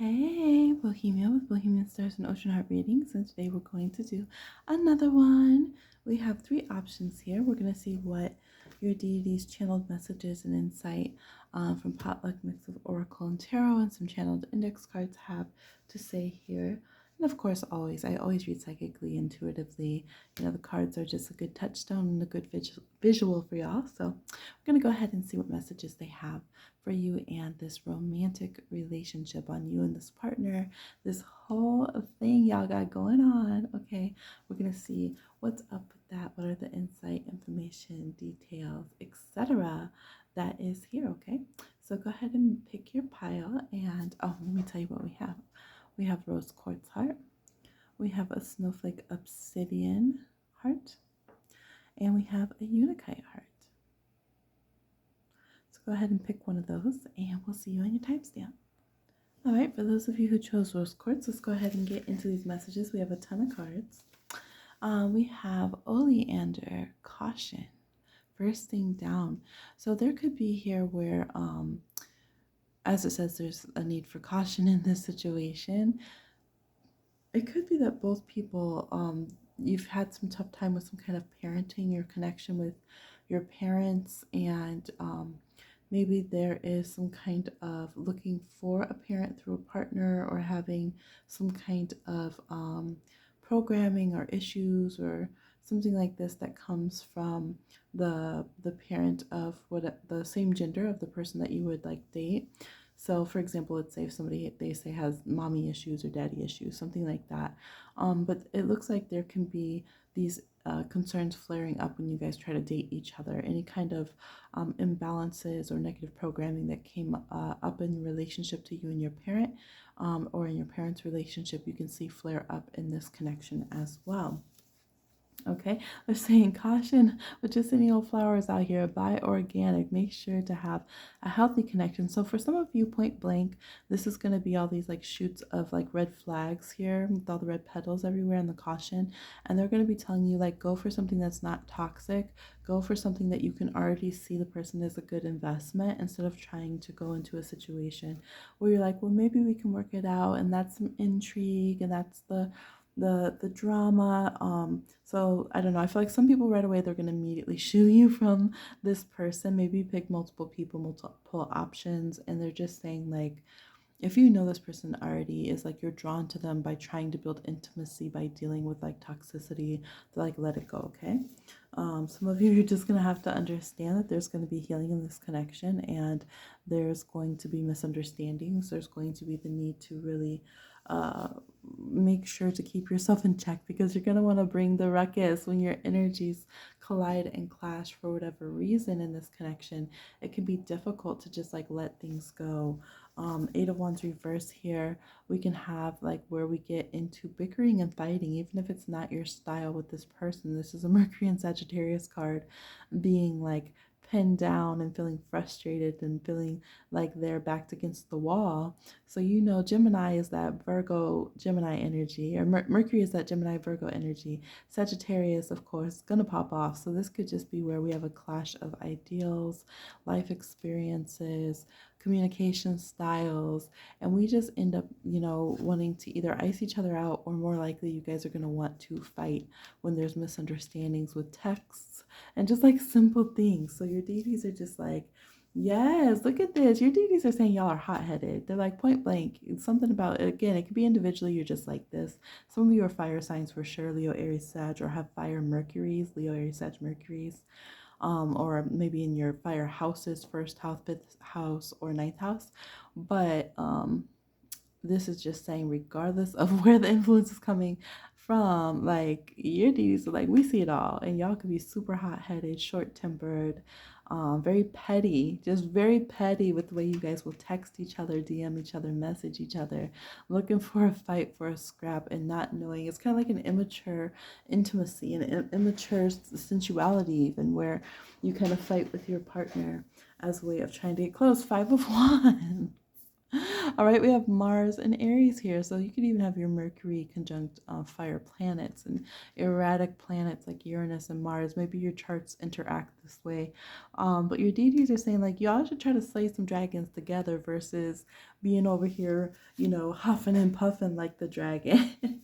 Hey, Bohemia with Bohemian Stars and Ocean Heart Readings, and today we're going to do another one. We have three options here. We're going to see what your deity's channeled messages and insight from Potluck Mix of Oracle and Tarot and some channeled index cards have to say here. And of course, I always read psychically, intuitively. You know, the cards are just a good touchstone and a good visual for y'all. So we're going to go ahead and see what messages they have for you and this romantic relationship on you and this partner, this whole thing y'all got going on. Okay, we're going to see what's up with that. What are the insight, information, details, etc. that is here. Okay, so go ahead and pick your pile. And let me tell you what we have. We have rose quartz heart, we have a snowflake obsidian heart, and we have a unakite heart. So go ahead and pick one of those, and we'll see you on your timestamp. All right, for those of you who chose rose quartz, let's go ahead and get into these messages. We have a ton of cards. We have oleander, caution, first thing down. So there could be here where, as it says, there's a need for caution in this situation. It could be that both people, you've had some tough time with some kind of parenting, your connection with your parents, and maybe there is some kind of looking for a parent through a partner, or having some kind of programming or issues or something like this that comes from the parent of the same gender of the person that you would like date. So for example, let's say if somebody, they say, has mommy issues or daddy issues, something like that. But it looks like there can be these concerns flaring up when you guys try to date each other. Any kind of imbalances or negative programming that came up in relationship to you and your parent, or in your parents' relationship, you can see flare up in this connection as well. Okay, they're saying caution with just any old flowers out here. Buy organic. Make sure to have a healthy connection. So for some of you, point blank, this is going to be all these like shoots of like red flags here with all the red petals everywhere and the caution. And they're going to be telling you like, go for something that's not toxic. Go for something that you can already see the person is a good investment, instead of trying to go into a situation where you're like, well, maybe we can work it out. And that's some intrigue, and that's the drama. So I don't know, I feel like some people right away, they're going to immediately shoo you from this person. Maybe pick multiple people, multiple options, and they're just saying like, if you know this person already, is like you're drawn to them by trying to build intimacy, by dealing with like toxicity, to like let it go. Okay, some of you are just going to have to understand that there's going to be healing in this connection, and there's going to be misunderstandings. There's going to be the need to really make sure to keep yourself in check, because you're going to want to bring the ruckus when your energies collide and clash for whatever reason in this connection. It can be difficult to just like let things go. Eight of Wands reverse here, we can have like where we get into bickering and fighting, even if it's not your style with this person. This is a Mercury and Sagittarius card, being like pinned down and feeling frustrated and feeling like they're backed against the wall. So you know, Gemini is that Virgo Gemini energy, or Mercury is that Gemini Virgo energy. Sagittarius, of course, gonna pop off. So this could just be where we have a clash of ideals, life experiences, communication styles, and we just end up, you know, wanting to either ice each other out, or more likely you guys are going to want to fight when there's misunderstandings with texts and just like simple things. So your deities are just like, yes, look at this. Your deities are saying y'all are hot-headed. They're like, point blank. It's something about it. Again, it could be individually, you're just like this. Some of you are fire signs for sure, Leo, Aries, Sag, or have fire Mercuries, Leo, Aries, Sag, Mercuries. Or maybe in your fire houses, first house, fifth house, or ninth house. But this is just saying, regardless of where the influence is coming from, like your deities are like, we see it all, and y'all could be super hot-headed, short-tempered, very petty, just very petty with the way you guys will text each other, DM each other, message each other, looking for a fight, for a scrap, and not knowing. It's kind of like an immature intimacy, an immature sensuality, even, where you kind of fight with your partner as a way of trying to get close. Five of Wands. All right, we have Mars and Aries here. So you could even have your Mercury conjunct fire planets and erratic planets like Uranus and Mars. Maybe your charts interact this way. But your deities are saying, like, y'all should try to slay some dragons together versus being over here, huffing and puffing like the dragon.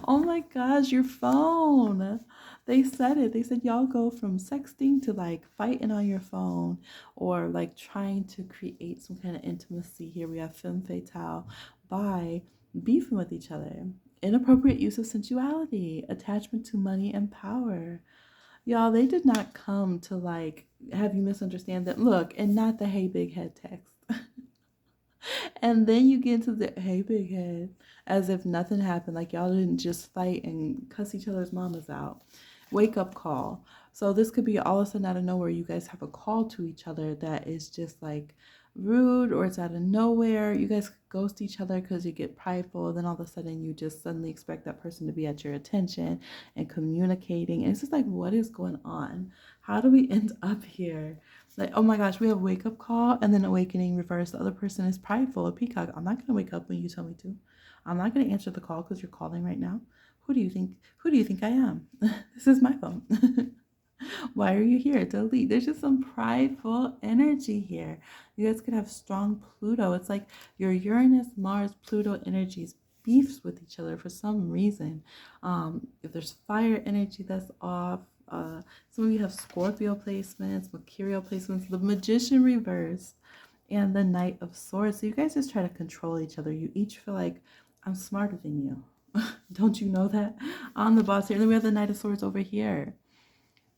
Oh my gosh, your phone. They said it. They said y'all go from sexting to like fighting on your phone or like trying to create some kind of intimacy. Here we have femme fatale by beefing with each other. Inappropriate use of sensuality, attachment to money and power. Y'all, they did not come to like have you misunderstand that. Look, and not the hey big head text. And then you get into the hey big head as if nothing happened, like y'all didn't just fight and cuss each other's mamas out. Wake up call. So this could be all of a sudden out of nowhere. You guys have a call to each other that is just like rude, or it's out of nowhere. You guys ghost each other because you get prideful. Then all of a sudden you just suddenly expect that person to be at your attention and communicating. And it's just like, what is going on? How do we end up here? Like, oh my gosh, we have wake up call and then awakening reverse. The other person is prideful, a peacock. I'm not gonna wake up when you tell me to. I'm not gonna answer the call because you're calling right now. Who do you think I am? This is my phone. Why are you here? Delete. There's just some prideful energy here. You guys could have strong Pluto. It's like your Uranus, Mars, Pluto energies beefs with each other for some reason. If there's fire energy that's off, some of you have Scorpio placements, Mercurial placements, the Magician reversed, and the Knight of Swords. So you guys just try to control each other. You each feel like, I'm smarter than you. Don't you know that? I'm the boss here. And then we have the Knight of Swords over here.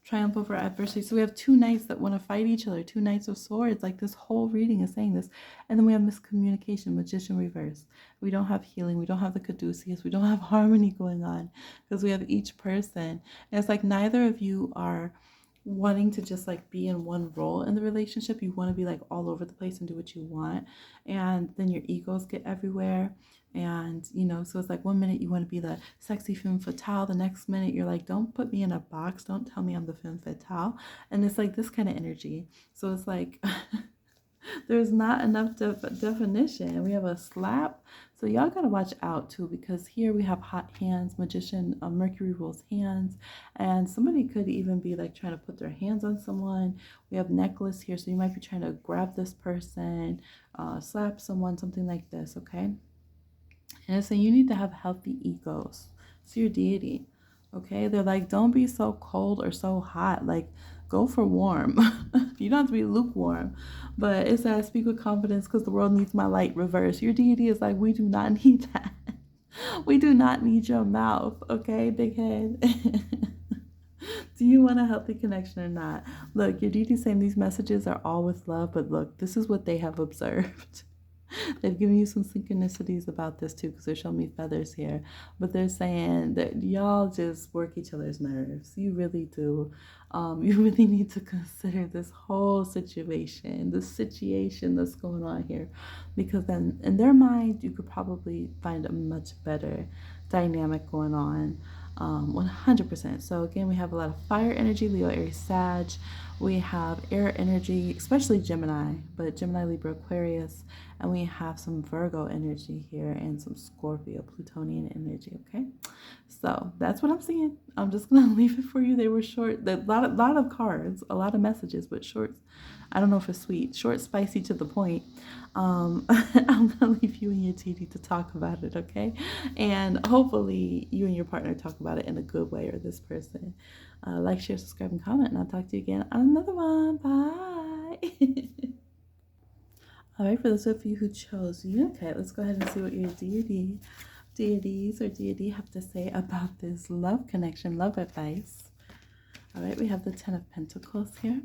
Triumph over adversity. So we have two knights that want to fight each other, two knights of swords. Like this whole reading is saying this. And then we have miscommunication, magician reverse. We don't have healing. We don't have the caduceus. We don't have harmony going on because we have each person. And it's like neither of you are wanting to just like be in one role in the relationship. You want to be like all over the place and do what you want. And then your egos get everywhere. And, so it's like 1 minute you want to be the sexy femme fatale. The next minute you're like, don't put me in a box. Don't tell me I'm the femme fatale. And it's like this kind of energy. So it's like there's not enough definition. We have a slap. So y'all got to watch out too, because here we have hot hands, magician, Mercury rules hands. And somebody could even be like trying to put their hands on someone. We have necklace here. So you might be trying to grab this person, slap someone, something like this. Okay. And it's saying you need to have healthy egos. It's your deity. Okay? They're like, don't be so cold or so hot. Like, go for warm. You don't have to be lukewarm. But it says, speak with confidence because the world needs my light. Reverse. Your deity is like, we do not need that. We do not need your mouth. Okay, big head? Do you want a healthy connection or not? Look, your deity is saying these messages are all with love, but look, this is what they have observed. They've given you some synchronicities about this too, because they're showing me feathers here. But they're saying that y'all just work each other's nerves. You really do. You really need to consider this whole situation, the situation that's going on here. Because then in their mind, you could probably find a much better dynamic going on. 100%. So again, we have a lot of fire energy, Leo, Aries, Sag. We have air energy, especially Gemini, but Gemini, Libra, Aquarius. And we have some Virgo energy here and some Scorpio, Plutonian energy, okay? So that's what I'm seeing. I'm just going to leave it for you. They were short. A lot of cards, a lot of messages, but short. I don't know if it's sweet. Short, spicy, to the point. I'm going to leave you and your TD to talk about it, okay? And hopefully you and your partner talk about it in a good way, or this person. Like, share, subscribe, and comment, and I'll talk to you again on another one. Bye. All right, for those of you who chose Unakite, let's go ahead and see what your deities or deity have to say about this love connection, love advice. All right, we have the Ten of Pentacles here.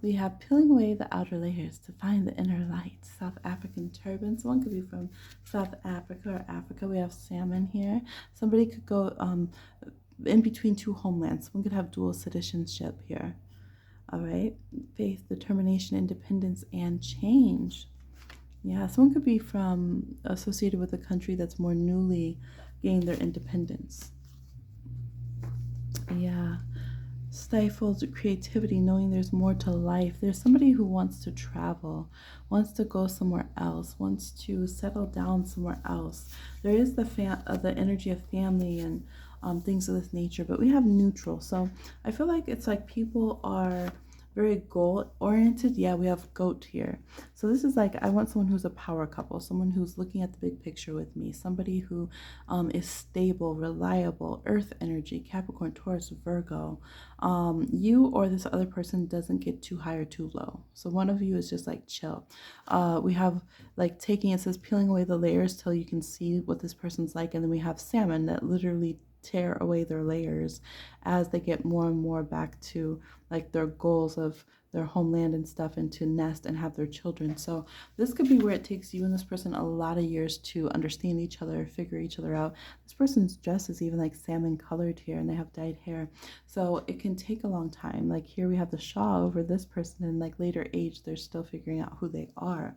We have peeling away the outer layers to find the inner light. South African turban. Someone could be from South Africa or Africa. We have salmon here. Somebody could go in between two homelands. Someone could have dual citizenship here. All right. Faith, determination, independence, and change. Yeah, someone could be associated with a country that's more newly gained their independence. Yeah. stifled creativity, knowing there's more to life. There's somebody who wants to travel, wants to go somewhere else, wants to settle down somewhere else. There is the energy of family and things of this nature, but we have neutral. So I feel like it's like people are very goal oriented. Yeah, we have goat here. So this is like, I want someone who's a power couple, someone who's looking at the big picture with me, somebody who is stable, reliable, earth energy, Capricorn, Taurus, Virgo. You or this other person doesn't get too high or too low. So one of you is just like chill. We have like taking, it says peeling away the layers till you can see what this person's like. And then we have salmon that literally tear away their layers as they get more and more back to like their goals of their homeland and stuff, and to nest and have their children. So this could be where it takes you and this person a lot of years to understand each other, figure each other out. This person's dress is even like salmon colored here, and they have dyed hair. So it can take a long time. Like here we have the Shaw over this person, and like later age, they're still figuring out who they are.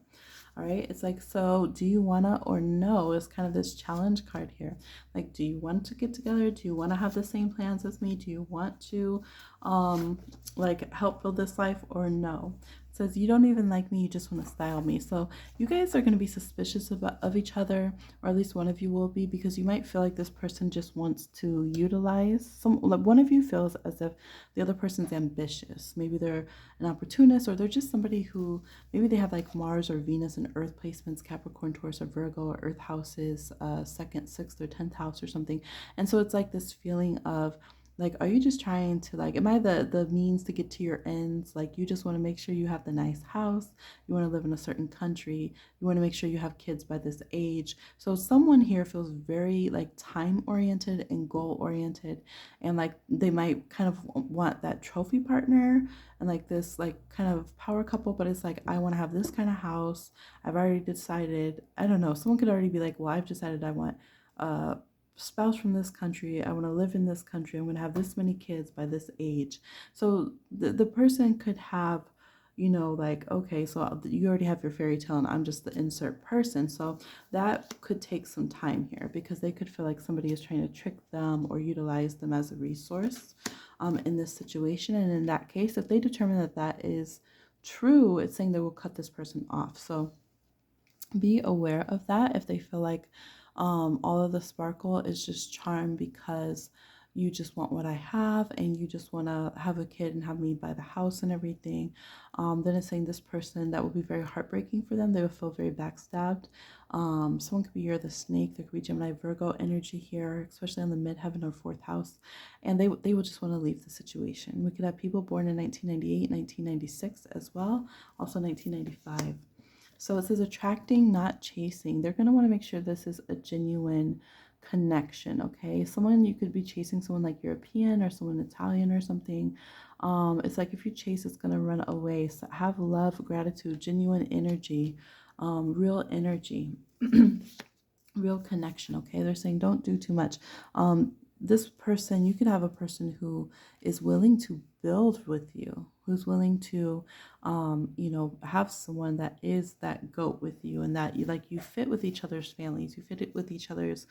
All right, it's like, so do you wanna or no is kind of this challenge card here. Like, do you want to get together? Do you want to have the same plans as me? Do you want to like help build this life or no? It says you don't even like me, you just want to style me. So you guys are going to be suspicious of each other, or at least one of you will be, because you might feel like this person just wants to utilize like one of you feels as if the other person's ambitious. Maybe they're an opportunist, or they're just somebody who maybe they have like Mars or Venus and Earth placements, Capricorn, Taurus, or Virgo, or Earth houses, second, sixth, or 10th house or something. And so it's like this feeling of like, are you just trying to like, am I the means to get to your ends? Like, you just want to make sure you have the nice house, you want to live in a certain country, you want to make sure you have kids by this age. So someone here feels very like time oriented and goal oriented, and like they might kind of want that trophy partner and like this like kind of power couple, but it's like, I want to have this kind of house, I've already decided. I don't know, someone could already be like, well, I've decided I want spouse from this country, I want to live in this country, I'm going to have this many kids by this age. So the person could have, you know, like, okay, so you already have your fairy tale and I'm just the insert person. So that could take some time here, because they could feel like somebody is trying to trick them or utilize them as a resource in this situation. And in that case, if they determine that that is true, it's saying they will cut this person off. So be aware of that if they feel like all of the sparkle is just charm because you just want what I have and you just want to have a kid and have me buy the house and everything. Then it's saying this person, that will be very heartbreaking for them. They will feel very backstabbed. Someone could be you're the snake. There could be Gemini, Virgo energy here, especially on the midheaven or fourth house. And they will just want to leave the situation. We could have people born in 1998, 1996 as well. Also 1995. So it says attracting, not chasing. They're going to want to make sure this is a genuine connection, okay? Someone, you could be chasing someone like European or someone Italian or something. It's like if you chase, it's going to run away. So have love, gratitude, genuine energy, real energy, real connection, okay? They're saying don't do too much. This person, you could have a person who is willing to build with you, who's willing to you know, have someone that is that goat with you, and that you like, you fit with each other's families, you fit it with each other's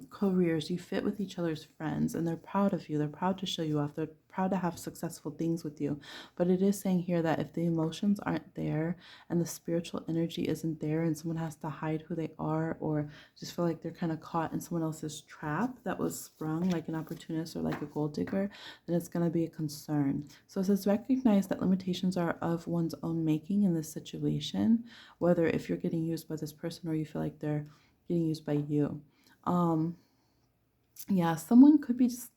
careers, you fit with each other's friends, and they're proud of you, they're proud to show you off, they're proud to have successful things with you. But it is saying here that if the emotions aren't there and the spiritual energy isn't there, and someone has to hide who they are, or just feel like they're kind of caught in someone else's trap that was sprung like an opportunist or like a gold digger, then it's going to be a concern. So it says recognize that limitations are of one's own making in this situation, whether if you're getting used by this person or you feel like they're getting used by you. Yeah, someone could be just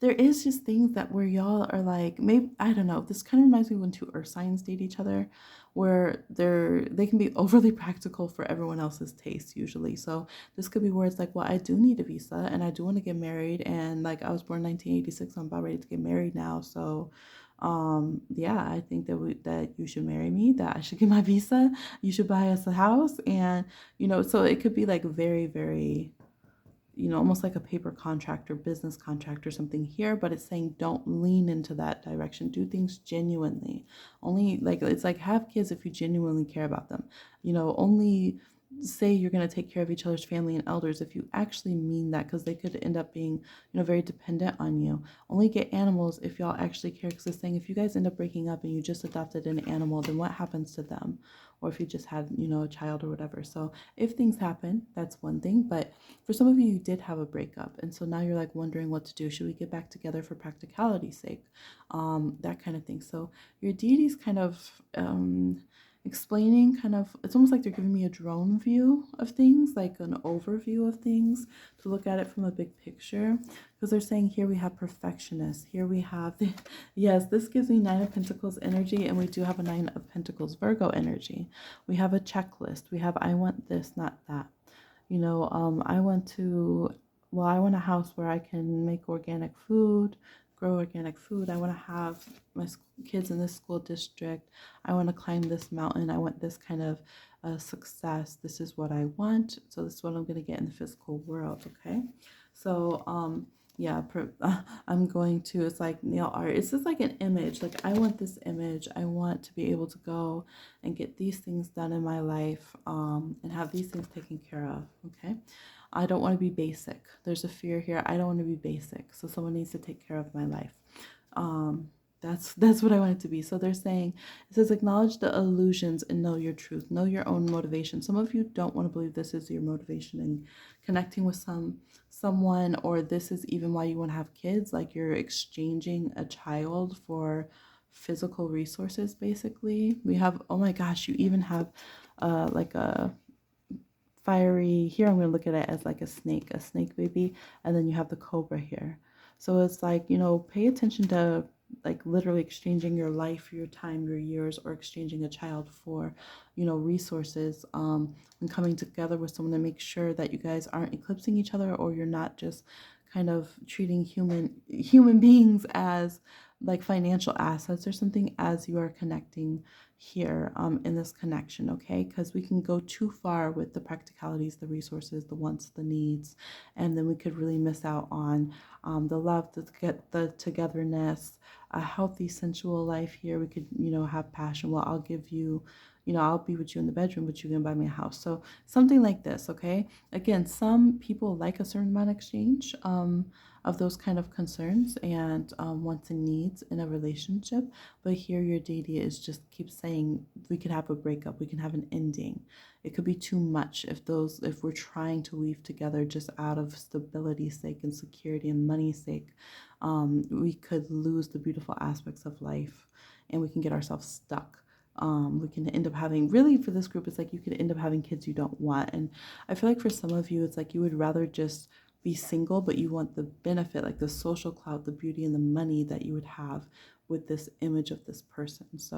there is just things that where y'all are like, maybe I don't know, this kind of reminds me when two earth signs date each other, where they can be overly practical for everyone else's taste usually. So this could be where it's like, well, I do need a visa and I do want to get married, and like I was born in 1986, I'm about ready to get married now. So yeah, I think that you should marry me, that I should get my visa, you should buy us a house. And you know, so it could be like very, very, you know, almost like a paper contract or business contract or something here, but it's saying don't lean into that direction. Do things genuinely. Only like, it's like have kids if you genuinely care about them. You know, only say you're going to take care of each other's family and elders if you actually mean that, because they could end up being, very dependent on you. Only get animals if y'all actually care, because it's saying if you guys end up breaking up and you just adopted an animal, then what happens to them? Or if you just had, a child or whatever. So if things happen, that's one thing. But for some of you, you did have a breakup. And so now you're like wondering what to do. Should we get back together for practicality's sake? That kind of thing. So your deity's kind of explaining, it's almost like they're giving me a drone view of things, like an overview of things, to look at it from a big picture, because they're saying here we have perfectionists, here we have yes, this gives me 9 of Pentacles energy, and we do have a 9 of Pentacles Virgo energy. We have a checklist, we have I want this, not that, I want a house where I can make organic food, grow organic food. I want to have my kids in this school district. I want to climb this mountain. I want this kind of success. This is what I want. So this is what I'm going to get in the physical world. Okay. So, yeah, I'm going to, it's like nail art. It's just like an image. Like, I want this image. I want to be able to go and get these things done in my life, and have these things taken care of. Okay. I don't want to be basic. There's a fear here. I don't want to be basic. So someone needs to take care of my life. That's what I want it to be. So they're saying, it says acknowledge the illusions and know your truth. Know your own motivation. Some of you don't want to believe this is your motivation in connecting with someone, or this is even why you want to have kids. Like you're exchanging a child for physical resources, basically. We have, oh my gosh, you even have like a fiery, here I'm going to look at it as like a snake baby, and then you have the cobra here. So it's like, pay attention to like literally exchanging your life, your time, your years, or exchanging a child for, resources, and coming together with someone to make sure that you guys aren't eclipsing each other, or you're not just kind of treating human beings as like financial assets or something, as you are connecting here, in this connection. Okay, because we can go too far with the practicalities, the resources, the wants, the needs, and then we could really miss out on the love, the togetherness, a healthy sensual life. Here we could have passion. Well, I'll give you, I'll be with you in the bedroom, but you can buy me a house. So something like this. Okay, again, some people like a certain amount of exchange of those kind of concerns and wants and needs in a relationship. But here your deity is just keeps saying we could have a breakup, we can have an ending. It could be too much if we're trying to weave together just out of stability's sake and security and money's sake. We could lose the beautiful aspects of life, and we can get ourselves stuck. We can end up having, really for this group, it's like you could end up having kids you don't want. And I feel like for some of you, it's like you would rather just be single, but you want the benefit, like the social clout, the beauty, and the money that you would have with this image of this person. So